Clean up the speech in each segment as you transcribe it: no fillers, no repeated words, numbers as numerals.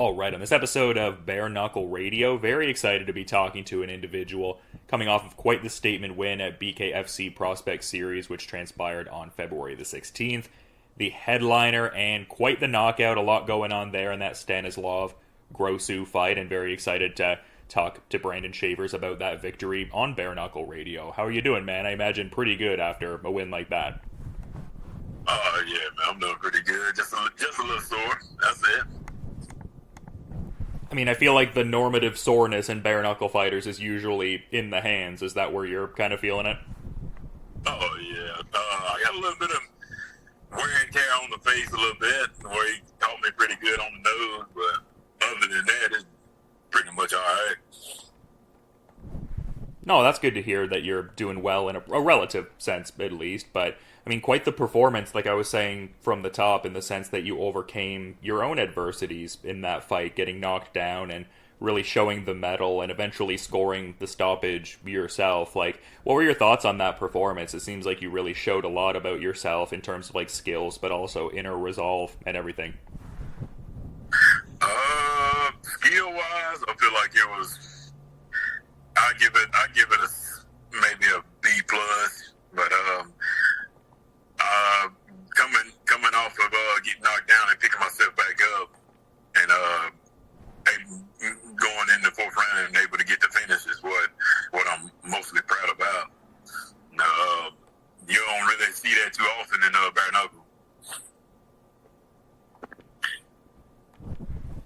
All right, on this episode of Bare Knuckle Radio, very excited to be talking to an individual coming off of quite the statement win at BKFC Prospect Series, which transpired on February the 16th. The headliner and quite the knockout, a lot going on there in that Stanislav Grosu fight, and very excited to talk to Brandon Shavers about that victory on Bare Knuckle Radio. How are you doing, man? I imagine pretty good after a win like that. Yeah, man, I'm doing pretty good. Just a little sore. That's it. I mean, I feel like the normative soreness in bare knuckle fighters is usually in the hands. Is that where you're kind of feeling it? Oh, yeah. I got a little bit of wear and tear on the face a little bit, where he caught me pretty good on the nose, but other than that, it's pretty much all right. No, that's good to hear that you're doing well in a relative sense, at least, but I mean, quite the performance, like I was saying from the top, in the sense that you overcame your own adversities in that fight, getting knocked down and really showing the mettle and eventually scoring the stoppage yourself. Like, what were your thoughts on that performance? It seems like you really showed a lot about yourself in terms of like skills, but also inner resolve and everything. Skill-wise, I feel like it was, I give it maybe a B plus, but coming off of getting knocked down and picking myself back up, and going in the fourth round and able to get the finish is what I'm mostly proud about. You don't really see that too often in bare knuckle.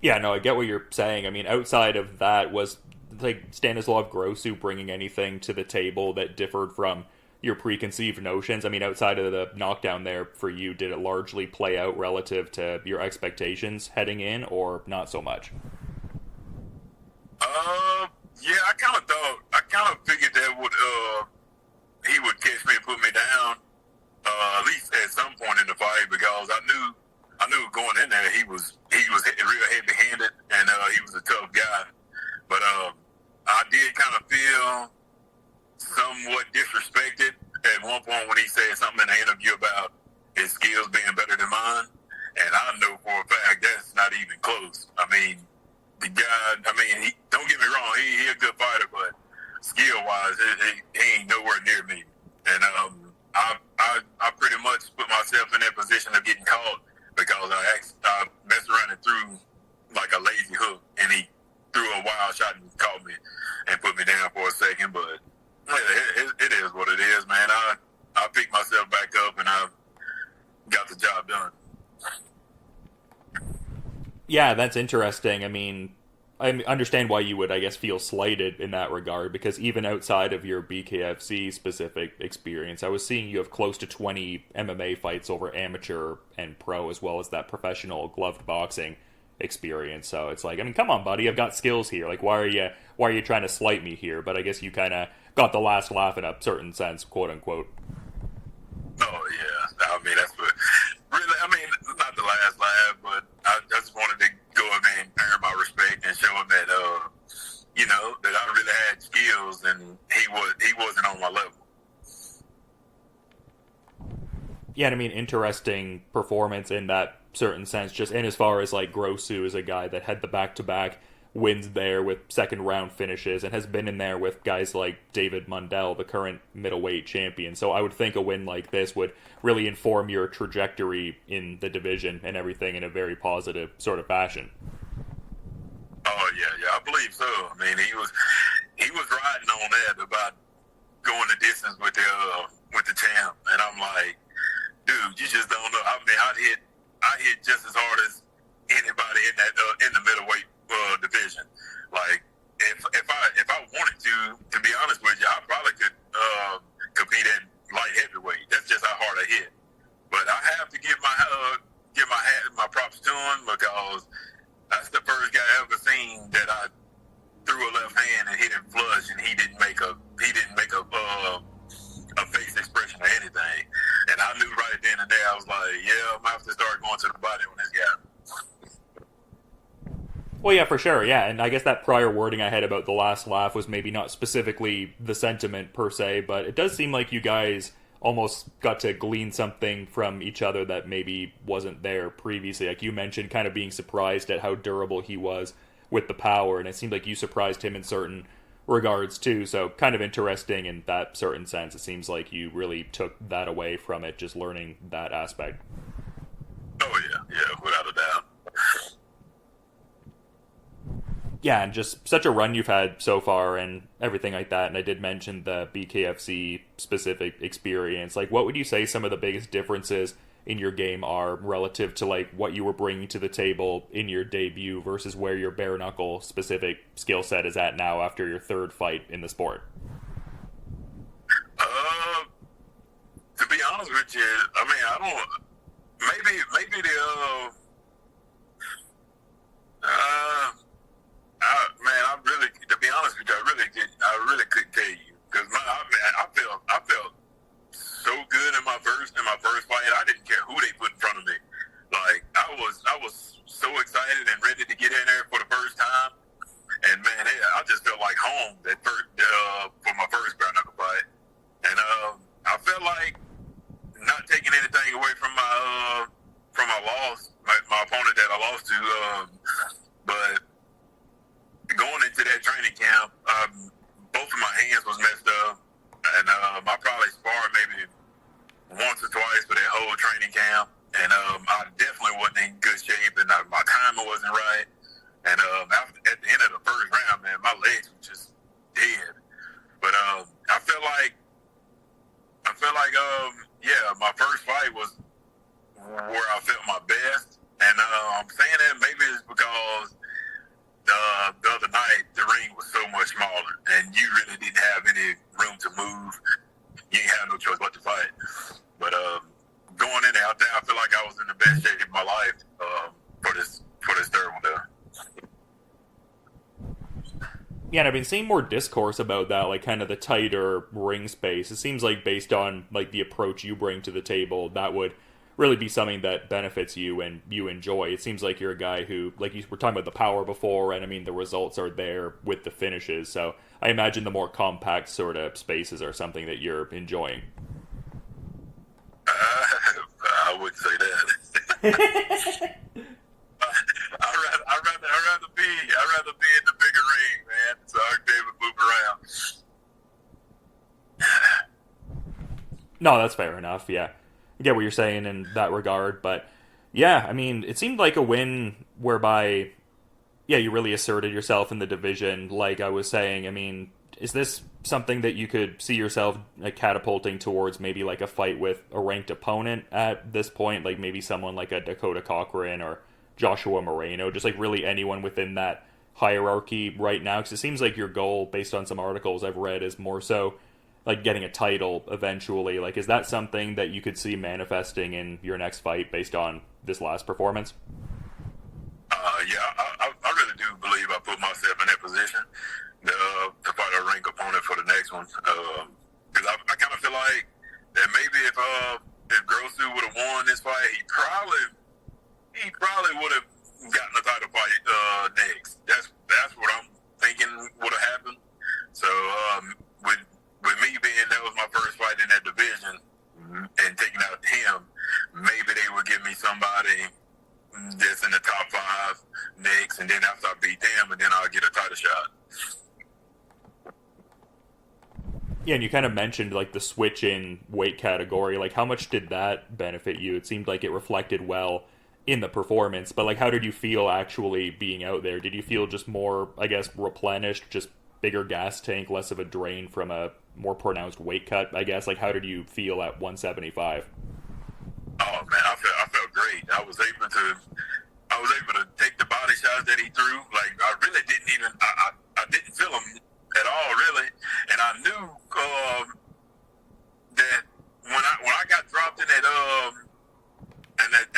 Yeah, no, I get what you're saying. I mean, outside of that, was like Stanislav Grosu bringing anything to the table that differed from your preconceived notions? I mean, outside of the knockdown there for you, did it largely play out relative to your expectations heading in, or not so much? Yeah, I kind of figured that he would catch me and put me down, at least at some point in the fight, because I knew going in there he was real heavy-handed, and he was a tough guy. But I did kind of feel somewhat disrespected at one point when he said something in the interview about his skills being better than mine, and I know for a fact that's not even close. I mean, the guy, don't get me wrong, he a good fighter, but skill-wise, he ain't nowhere near me. And I pretty much put myself in that position of getting caught because I messed around and threw like a lazy hook, and he threw a wild shot and caught me and put me down for a second. But it is what it is, man. I picked myself back up and I got the job done. Yeah, that's interesting. I mean, I understand why you would, I guess, feel slighted in that regard, because even outside of your BKFC specific experience, I was seeing you have close to 20 MMA fights over amateur and pro, as well as that professional gloved boxing experience. So it's like, I mean, come on, buddy, I've got skills here. Like, why are you trying to slight me here? But I guess you kind of got the last laugh in a certain sense, quote unquote. Oh yeah, I mean, that's what really. I mean, not the last laugh, but I just wanted to go in there and earn my respect and show him that that I really had skills, and he wasn't on my level. Yeah, and I mean, interesting performance in that certain sense, just in as far as like Grosu is a guy that had the back-to-back wins there with second round finishes and has been in there with guys like David Mundell, the current middleweight champion. So I would think a win like this would really inform your trajectory in the division and everything in a very positive sort of fashion. Oh yeah, I believe so. I mean, he was riding on that about going the distance with the champ, and I'm like, dude, you just don't know. I mean, I hit just as hard as anybody in that in the middleweight division. Like, if I wanted to be honest with you, I probably could compete at light heavyweight. That's just how hard I hit. But I have to give my props to him, because that's the first guy I ever seen that I threw a left hand and hit him flush, and he didn't make a face expression or anything. And I knew right then and there, I was like, yeah, I'm gonna have to start going to the body on this guy. Well, yeah, for sure, yeah, and I guess that prior wording I had about the last laugh was maybe not specifically the sentiment per se, but it does seem like you guys almost got to glean something from each other that maybe wasn't there previously. Like you mentioned, kind of being surprised at how durable he was with the power, and it seemed like you surprised him in certain regards too. So kind of interesting in that certain sense. It seems like you really took that away from it, just learning that aspect. Oh yeah, without a doubt. Yeah, and just such a run you've had so far and everything like that. And I did mention the BKFC specific experience. Like, what would you say some of the biggest differences in your game are relative to like what you were bringing to the table in your debut versus where your bare knuckle specific skill set is at now after your third fight in the sport? To be honest with you, I mean, I don't. Maybe man, I really, to be honest with you, I really couldn't tell you because I felt so good in my first fight. I didn't care who they put in front of me. Like I was so excited and ready to get in there for the first time, and man, I just felt like home for my first bare knuckle fight, and I felt like not taking anything away from my loss, my opponent that I lost to, but going into that training camp, both of my hands was messed up, and I probably sparred maybe once or twice for that whole training camp, and I definitely wasn't in good shape, and my timing wasn't right, and at the end of the first round, man, my legs were just dead, but I feel like yeah, my first fight was where I felt my best, and I'm saying that maybe it's because the other night the ring was so much smaller and you really didn't have any room to move. You ain't have no choice but to fight. But going in there, I feel like I was in the best shape of my life for this third one there. Yeah, and I've been seeing more discourse about that, like kind of the tighter ring space. It seems like based on like the approach you bring to the table, that would really be something that benefits you and you enjoy. It seems like you're a guy who, like you were talking about the power before, and I mean the results are there with the finishes. So I imagine the more compact sort of spaces are something that you're enjoying. I would say that. I'd rather be in the bigger ring, man, so I can be able to move around. No, that's fair enough, yeah. I get what you're saying in that regard, but yeah, I mean, it seemed like a win whereby, yeah, you really asserted yourself in the division, like I was saying. I mean, is this something that you could see yourself like, catapulting towards maybe like a fight with a ranked opponent at this point, like maybe someone like a Dakota Cochran or Joshua Moreno, just like really anyone within that hierarchy right now? Because it seems like your goal, based on some articles I've read, is more so like getting a title eventually. Like, is that something that you could see manifesting in your next fight based on this last performance? Yeah, I really do believe I put myself in that position to fight a ranked opponent for the next one. Because I kind of feel like that maybe if Grosu would have won this fight, he probably would have gotten the title fight next. That's what I'm thinking would have happened. So with me being that was my first fight in that division and taking out him, maybe they would give me somebody that's in the top 5 next, and then after I beat them, and then I'll get a title shot. Yeah, and you kind of mentioned like the switch in weight category. Like, how much did that benefit you? It seemed like it reflected well in the performance, but like, how did you feel actually being out there? Did you feel just more, I guess, replenished, just bigger gas tank, less of a drain from a more pronounced weight cut, I guess? Like, how did you feel at 175? Oh man, I felt great. I was able to take the body shots that he threw. Like, I really I didn't feel them at all, really. And I knew that when I got dropped in that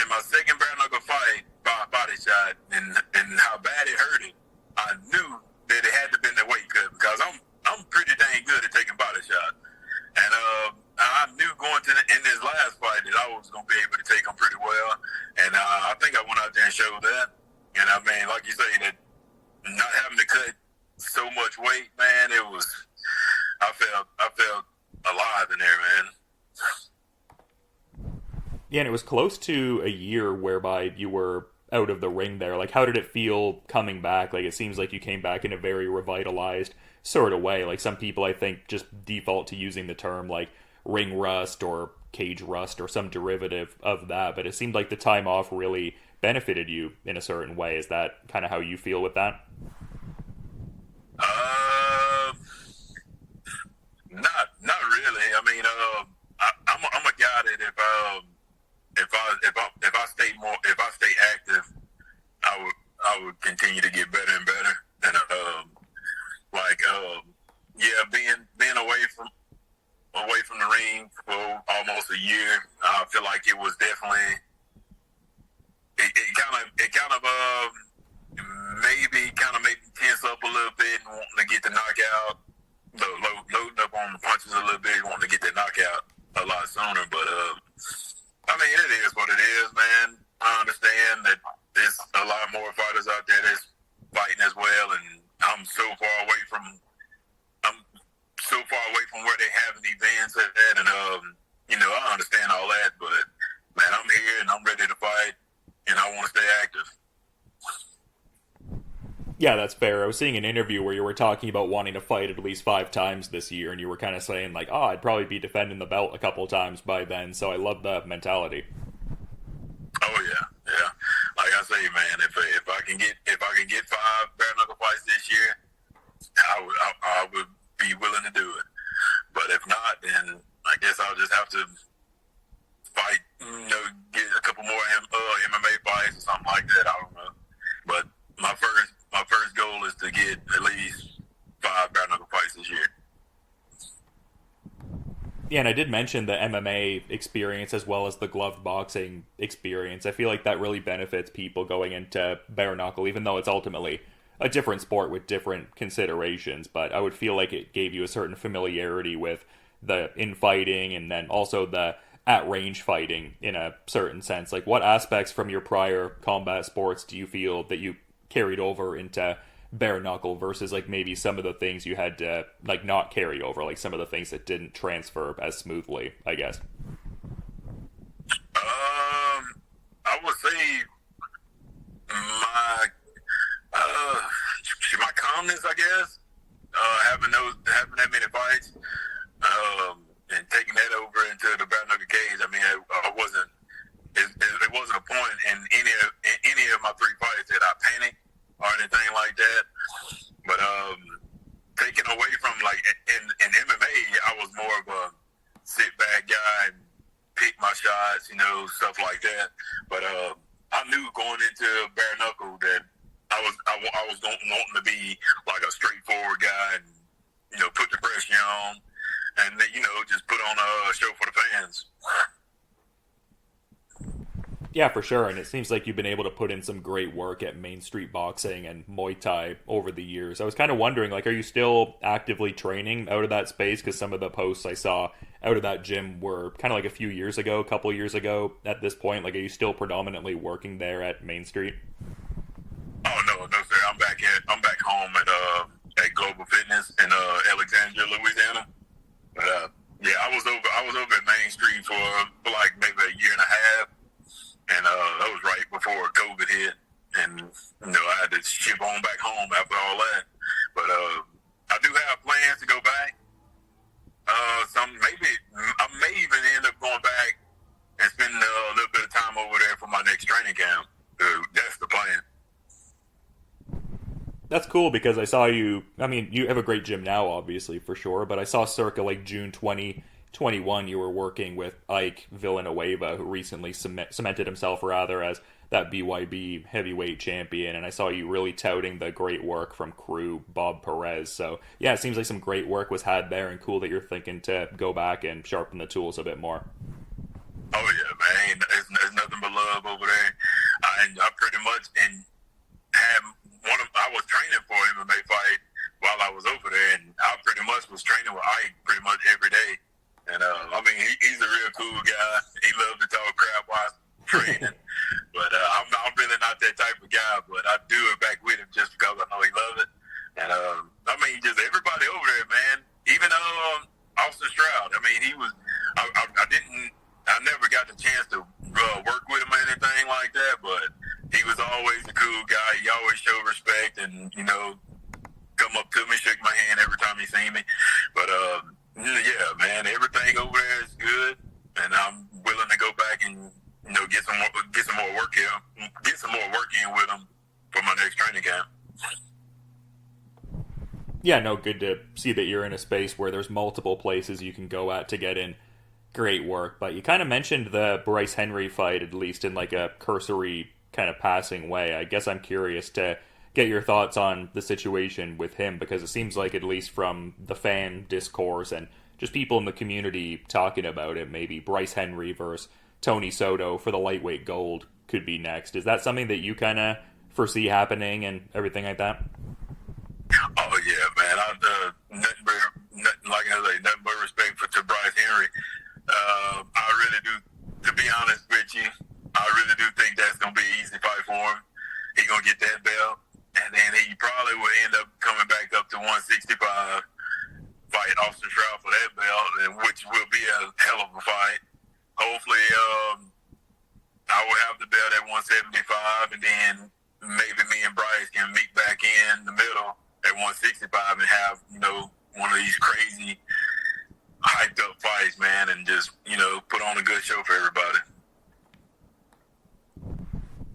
in my second bare knuckle fight by a body shot and how bad it hurted, I knew that it had to been the weight cut because I'm pretty dang good at taking body shots. And I knew going in this last fight that I was going to be able to take them pretty well. And I think I went out there and showed that. And I mean, like you say, that not having to cut so much weight, man, I felt alive in there, man. Yeah, and it was close to a year whereby you were out of the ring there. Like, how did it feel coming back? Like, it seems like you came back in a very revitalized sort of way. Like, some people, I think, just default to using the term, like, ring rust or cage rust or some derivative of that. But it seemed like the time off really benefited you in a certain way. Is that kind of how you feel with that? Not really. I mean, I'm a guy that if I stay active, I would continue to get better and better. And being away from the ring for almost a year, I feel like it was definitely it kind of maybe made me tense up a little bit and wanting to get the knockout, loading up on the punches a little bit, wanting to get the knockout a lot sooner. But I mean, it is what it is, man. I understand that there's a lot more fighters out there that's fighting as well, and I'm so far away from where they have an events at that, and I understand all that, but man, I'm here and I'm ready to fight, and I want to stay active. Yeah, that's fair. I was seeing an interview where you were talking about wanting to fight at least 5 times this year, and you were kind of saying, like, oh, I'd probably be defending the belt a couple times by then, so I love that mentality. Oh, yeah. Like I say, man, if I can get 5 bare knuckle fights this year, I would be willing to do it. But if not, then I guess I'll just have to fight, get a couple more MMA fights or something like that. I don't know. But my first goal is to get at least 5 bare knuckle fights this year. Yeah, and I did mention the MMA experience as well as the gloved boxing experience. I feel like that really benefits people going into bare knuckle, even though it's ultimately a different sport with different considerations. But I would feel like it gave you a certain familiarity with the infighting and then also the at-range fighting in a certain sense. Like, what aspects from your prior combat sports do you feel that you carried over into bare knuckle versus like maybe some of the things you had to like not carry over, like some of the things that didn't transfer as smoothly, I guess? I would say my calmness, I guess, having that many fights, and taking that over into the bare knuckle cage. I mean, it wasn't a point in any of my 3 fights that I panicked or anything like that. But taking away from, like, in MMA, I was more of a sit back guy and pick my shots, stuff like that. But I knew going into bare knuckle that I was wanting to be like a straightforward guy and put the pressure on and just put on a show for the fans. Yeah, for sure, and it seems like you've been able to put in some great work at Main Street Boxing and Muay Thai over the years. I was kind of wondering, like, are you still actively training out of that space? Because some of the posts I saw out of that gym were kind of like a couple years ago at this point. Like, are you still predominantly working there at Main Street? Oh, no, sir. I'm back home at Global Fitness in Alexandria, Louisiana. But yeah, I was over at Main Street for like maybe a year and a half. And that was right before COVID hit, and I had to ship on back home after all that. But I do have plans to go back. I may even end up going back and spending a little bit of time over there for my next training camp. That's the plan. That's cool because I saw you. I mean, you have a great gym now, obviously, for sure. But I saw circa like June 2021, you were working with Ike Villanueva, who recently cemented himself rather as that BYB heavyweight champion, and I saw you really touting the great work from crew Bob Perez. So yeah, it seems like some great work was had there, and cool that you're thinking to go back and sharpen the tools a bit more. Oh yeah, man, there's nothing but love over there. I pretty much I was training for an MMA fight while I was over there, and I pretty much was training with Ike pretty much every day. And I mean, he's a real cool guy. He loves to talk crap while training. But I'm really not that type of guy. But I do it back with him just because I know he loves it. And I mean, just everybody over there, man. Even Austin Stroud. I mean, he was. I never got the chance to and, come up to me, shake my hand every time he see me. But, yeah, man, everything over there is good, and I'm willing to go back and, get some more work in with him for my next training camp. Yeah, no, good to see that you're in a space where there's multiple places you can go at to get in great work. But you kind of mentioned the Bryce Henry fight, at least in like a cursory kind of passing way. I guess I'm curious to get your thoughts on the situation with him, because it seems like, at least from the fan discourse and just people in the community talking about it, maybe Bryce Henry versus Tony Soto for the lightweight gold could be next. Is that something that you kind of foresee happening and everything like that? Oh yeah, man. Nothing but respect to Bryce Henry. I really do. To be honest with you, I really do think that's gonna be an easy fight for him. He's gonna get that belt, and then he probably will end up coming back up to 165, fight Austin Stroud for that belt, and which will be a hell of a fight. Hopefully, I will have the belt at 175, and then maybe me and Bryce can meet back in the middle at 165 and have, one of these crazy hyped up fights, man, and just, put on a good show for everybody.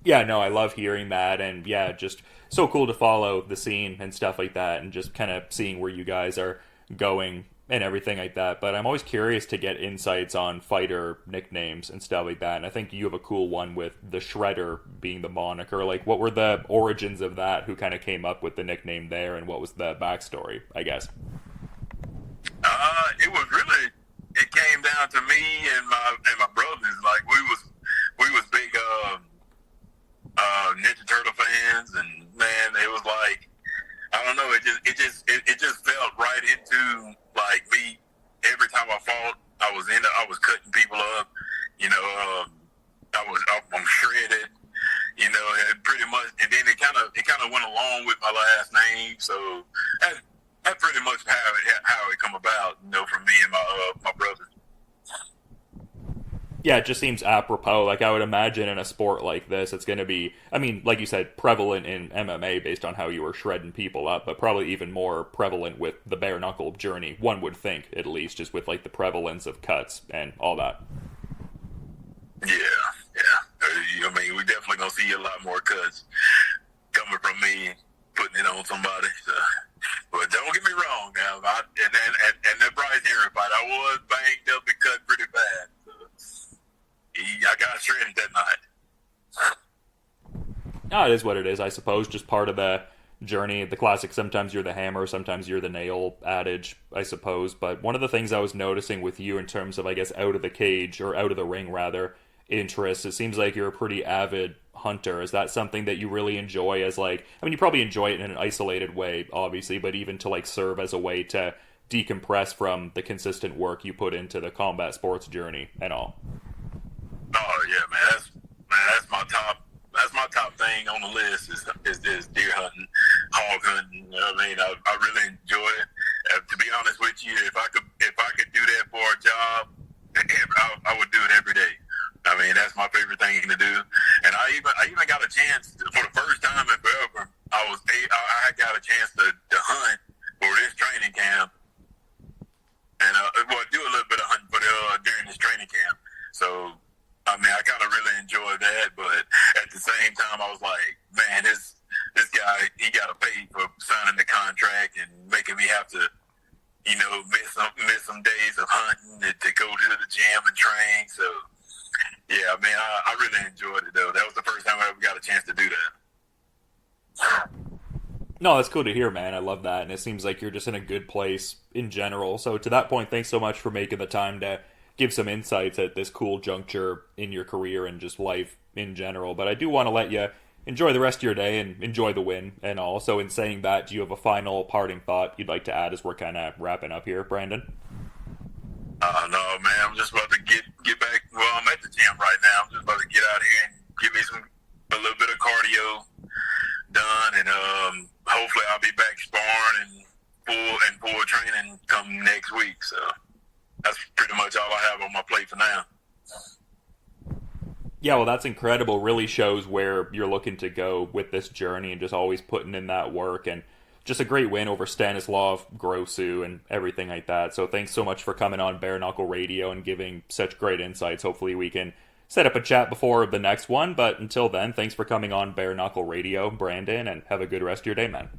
Yeah, no, I love hearing that, and yeah, just so cool to follow the scene and stuff like that, and just kind of seeing where you guys are going and everything like that. But I'm always curious to get insights on fighter nicknames and stuff like that, and I think you have a cool one with the Shredder being the moniker. Like, what were the origins of that? Who kind of came up with the nickname there, and what was the backstory, I guess? It came down to me and my brothers. Like, we was big Ninja Turtle fans, and man, it was like, I don't know, it just felt right into like me. Every time I fought, I was cutting people up, I'm shredded, and pretty much, and then it kind of went along with my last name, so that's pretty much how it come about, from me and my brother. Yeah, it just seems apropos. Like, I would imagine in a sport like this, it's going to be, I mean, like you said, prevalent in MMA based on how you were shredding people up, but probably even more prevalent with the bare knuckle journey, one would think, at least, just with like the prevalence of cuts and all that. Yeah. I mean, we definitely going to see a lot more cuts coming from me, putting it on somebody. So. But don't get me wrong now, and that Bryce Henry fight, I was banged up and cut pretty bad. I got shredded that night. No, it is what it is, I suppose. Just part of the journey, the classic, sometimes you're the hammer, sometimes you're the nail adage, I suppose. But one of the things I was noticing with you in terms of, I guess, out of the cage, or out of the ring, rather, interest, it seems like you're a pretty avid hunter. Is that something that you really enjoy as, like, I mean, you probably enjoy it in an isolated way, obviously, but even to, like, serve as a way to decompress from the consistent work you put into the combat sports journey and all? Oh yeah, man. That's my top thing on the list is deer hunting, hog hunting. I really enjoy it. To be honest with you, if I could do that for a job, I would do it every day. I mean, that's my favorite thing to do. And I even got a chance for the first time in forever. I got a chance to hunt for this training camp, and do a little bit of hunting during this training camp. So. I mean, I kind of really enjoyed that, but at the same time, I was like, man, this guy, he got to pay for signing the contract and making me have to, miss some days of hunting to go to the gym and train. So, yeah, I mean, I really enjoyed it, though. That was the first time I ever got a chance to do that. No, that's cool to hear, man. I love that, and it seems like you're just in a good place in general. So to that point, thanks so much for making the time to give some insights at this cool juncture in your career and just life in general. But I do want to let you enjoy the rest of your day and enjoy the win and all. So in saying that, do you have a final parting thought you'd like to add as we're kind of wrapping up here, Brandon? No, man. I'm just about to get back. Well, I'm at the gym right now. I'm just about to get out here and give me a little bit of cardio done, and hopefully I'll be back sparring and full training come next week. So. That's pretty much all I have on my plate for now. Yeah, well, that's incredible. Really shows where you're looking to go with this journey and just always putting in that work. And just a great win over Stanislav Grosu and everything like that. So thanks so much for coming on Bare Knuckle Radio and giving such great insights. Hopefully we can set up a chat before the next one. But until then, thanks for coming on Bare Knuckle Radio, Brandon, and have a good rest of your day, man.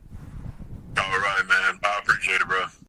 All right, man. I appreciate it, bro.